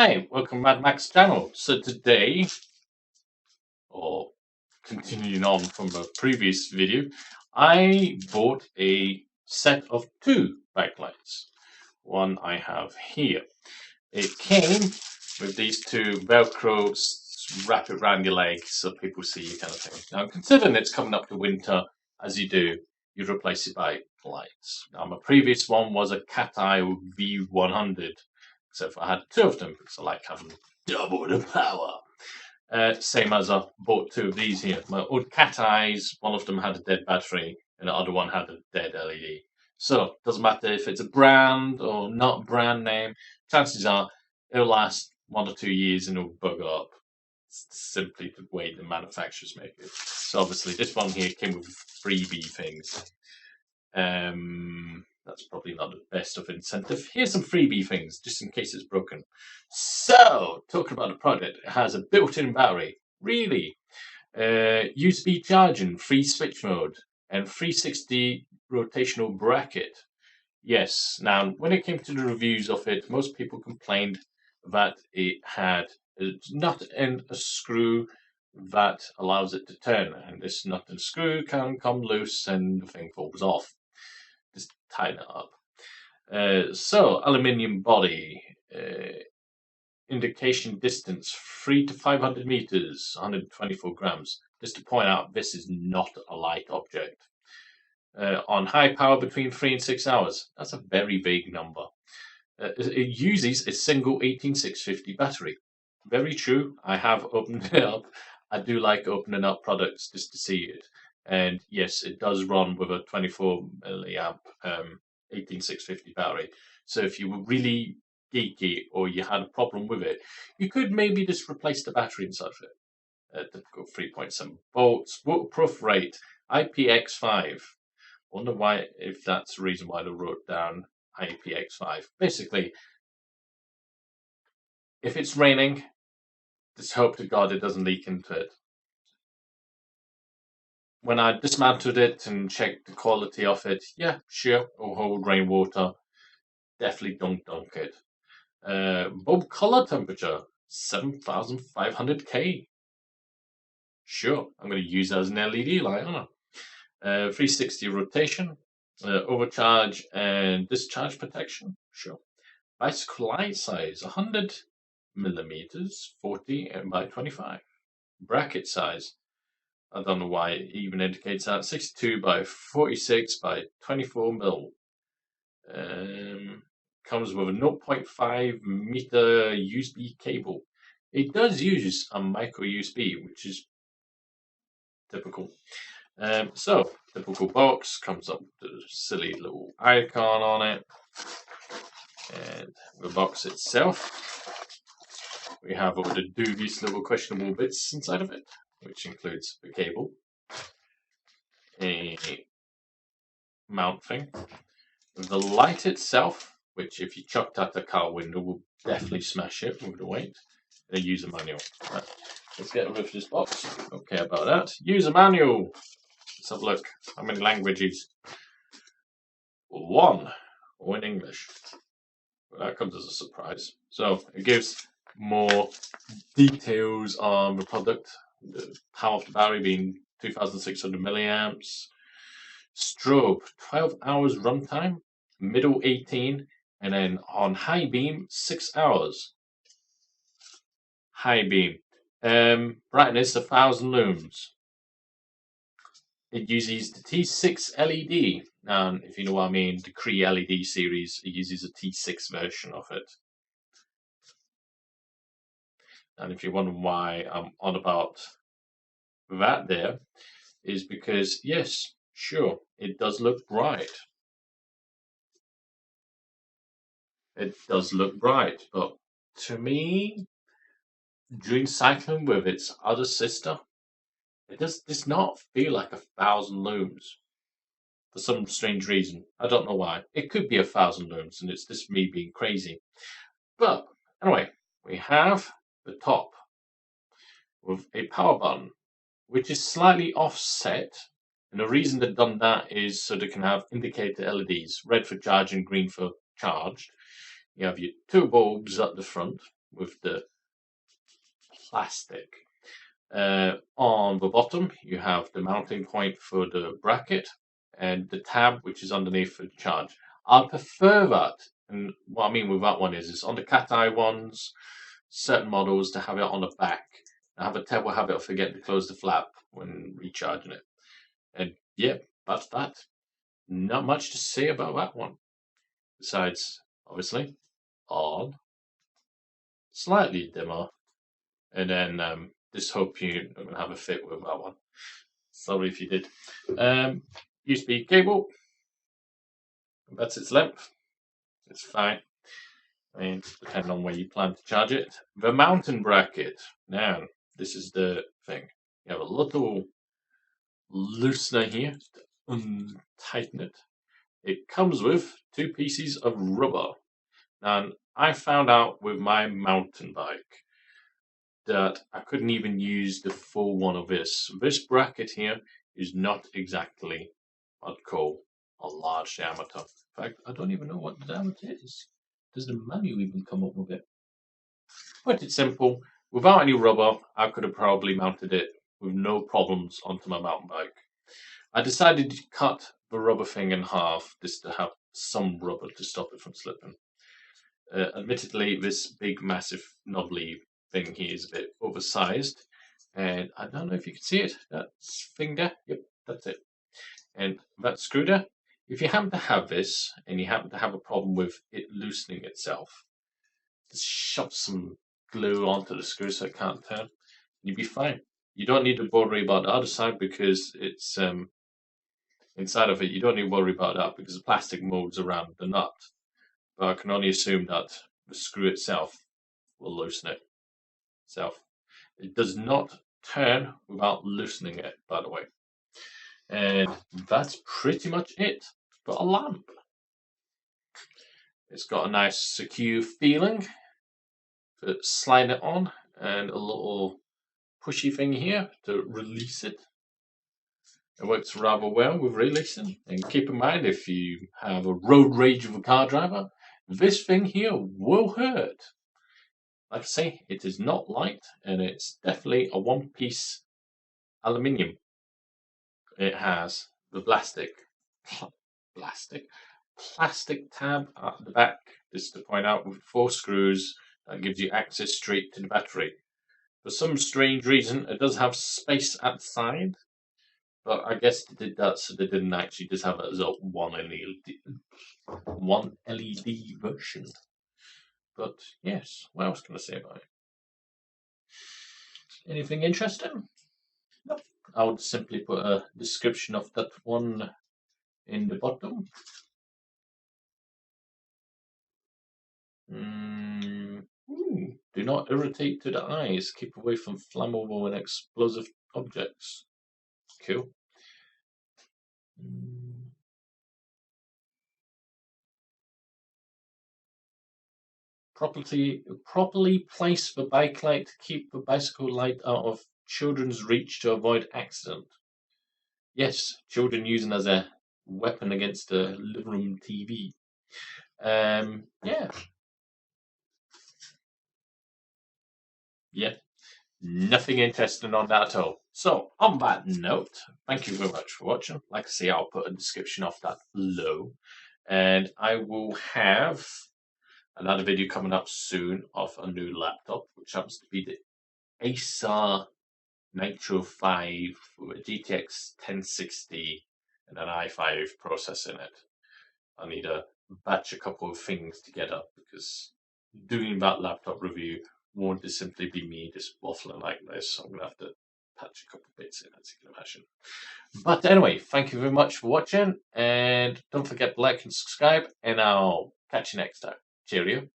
Hi, welcome to Mad Max channel. So today, or continuing on from a previous video, I bought a set of two backlights. One I have here. It came with these two Velcro wrap it around your leg so people see you kind of thing. Now considering it's coming up to winter, as you do, you replace it by lights. Now my previous one was a Cat Eye V100. Except for I had two of them because I like having double the power. Same as I bought two of these here. My old Cat Eyes, one of them had a dead battery and the other one had a dead LED. So, doesn't matter if it's a brand or not brand name, chances are it'll last 1 or 2 years and it'll bug up. It's simply the way the manufacturers make it. So obviously this one here came with freebie things. That's probably not the best of incentive. Here's some freebie things, just in case it's broken. So, talking about the product, it has a built-in battery. Really? USB charging, free switch mode, and 360 rotational bracket. Yes, now, when it came to the reviews of it, most people complained that it had a nut and a screw that allows it to turn, and this nut and screw can come loose and the thing falls off. Just tighten it up. So, aluminium body, indication distance 3 to 500 meters, 124 grams. Just to point out, this is not a light object. On high power between 3 and 6 hours. That's a very vague number. It uses a single 18650 battery. Very true. I have opened it up. I do like opening up products just to see it. And yes, it does run with a 24 milliamp 18650 battery. So if you were really geeky or you had a problem with it, you could maybe just replace the battery inside of it. Typical 3.7 volts. Waterproof rate IPX5. Wonder why, if that's the reason why they wrote down IPX5. Basically, if it's raining, just hope to God it doesn't leak into it. When I dismantled it and checked the quality of it, yeah, sure, it'll hold rainwater. Definitely don't dunk it. Bulb color temperature, 7500 K. Sure, I'm going to use that as an LED light, aren't I? 360 rotation, overcharge and discharge protection. Sure. Bicycle light size, 100 millimeters, 40 by 25. Bracket size, I don't know why it even indicates that, 62 by 46 by 24 mil. Comes with a 0.5 meter USB cable. It does use a micro USB, which is typical. So, typical box, comes up with a silly little icon on it. And the box itself, we have all the dubious little questionable bits inside of it, which includes the cable, a mount thing, the light itself, which if you chucked out the car window will definitely smash it with the weight, and a user manual. Right. Let's get rid of this box. Okay about that. User manual. Let's have a look. How many languages? 1, or in English. Well, that comes as a surprise. So it gives more details on the product. The power of the battery being 2600 milliamps. Strobe, 12 hours runtime. Middle 18. And then on high beam, 6 hours. High beam. Brightness 1000 lumens. It uses the T6 LED. And if you know what I mean, the Cree LED series, it uses a T6 version of it. And if you're wondering why I'm on about that there, is because, yes, sure, it does look bright. It does look bright, but to me, during cycling with its other sister, it does not feel like 1000 lumens. For some strange reason. I don't know why. It could be 1000 lumens, and it's just me being crazy. But, anyway, we have the top with a power button, which is slightly offset. And the reason they've done that is so they can have indicator LEDs, red for charge and green for charged. You have your two bulbs at the front, with the plastic. On the bottom, you have the mounting point for the bracket and the tab, which is underneath for the charge. I prefer that, and what I mean with that one is on the cat eye ones, certain models to have it on the back. I have a terrible habit of forgetting to close the flap when recharging it. And yeah, that's that. Not much to say about that one. Besides, obviously, on, slightly dimmer, and then just hope you're going to have a fit with that one. Sorry if you did. USB cable, that's its length. It's fine. And depending on where you plan to charge it. The mountain bracket. Now, this is the thing. You have a little loosener here to untighten it. It comes with 2 pieces of rubber. And I found out with my mountain bike that I couldn't even use the full one of this. This bracket here is not exactly what I'd call a large diameter. In fact, I don't even know what the diameter is. Does the manual even come up with it? Put it simple, without any rubber, I could have probably mounted it with no problems onto my mountain bike. I decided to cut the rubber thing in half just to have some rubber to stop it from slipping. Admittedly, this big, massive, knobbly thing here is a bit oversized, and I don't know if you can see it. That thing there, yep, that's it. And that screw there, if you happen to have this, and you happen to have a problem with it loosening itself, just shove some glue onto the screw so it can't turn, you'll be fine. You don't need to worry about the other side because it's inside of it. You don't need to worry about that because the plastic molds around the nut. But I can only assume that the screw itself will loosen it itself. It does not turn without loosening it, by the way. And that's pretty much it for a lamp. It's got a nice secure feeling to slide it on, and a little pushy thing here to release it. It works rather well with releasing. And keep in mind, if you have a road rage of a car driver, this thing here will hurt. Like I say, it is not light, and it's definitely a one-piece aluminium. It has the plastic tab at the back, just to point out, with 4 screws that gives you access straight to the battery. For some strange reason, it does have space at the side, but I guess they did that so they didn't actually just have it as a one LED version. But yes, what else can I say about it? Anything interesting? No. I would simply put a description of that one in the bottom. Do not irritate to the eyes. Keep away from flammable and explosive objects. Cool. Properly place the bike light to keep the bicycle light out of children's reach to avoid accident. Yes, children using as a weapon against the living room TV. Yeah, nothing interesting on that at all. So, on that note, thank you very much for watching. Like I say, I'll put a description of that below. And I will have another video coming up soon of a new laptop, which happens to be the Acer Nitro 5 with a GTX 1060 and an i5 processor in it. I need to batch a couple of things together because doing that laptop review won't just simply be me just waffling like this. I'm going to have to patch a couple of bits in, as you can imagine. But anyway, thank you very much for watching, and don't forget to like and subscribe, and I'll catch you next time. Cheerio.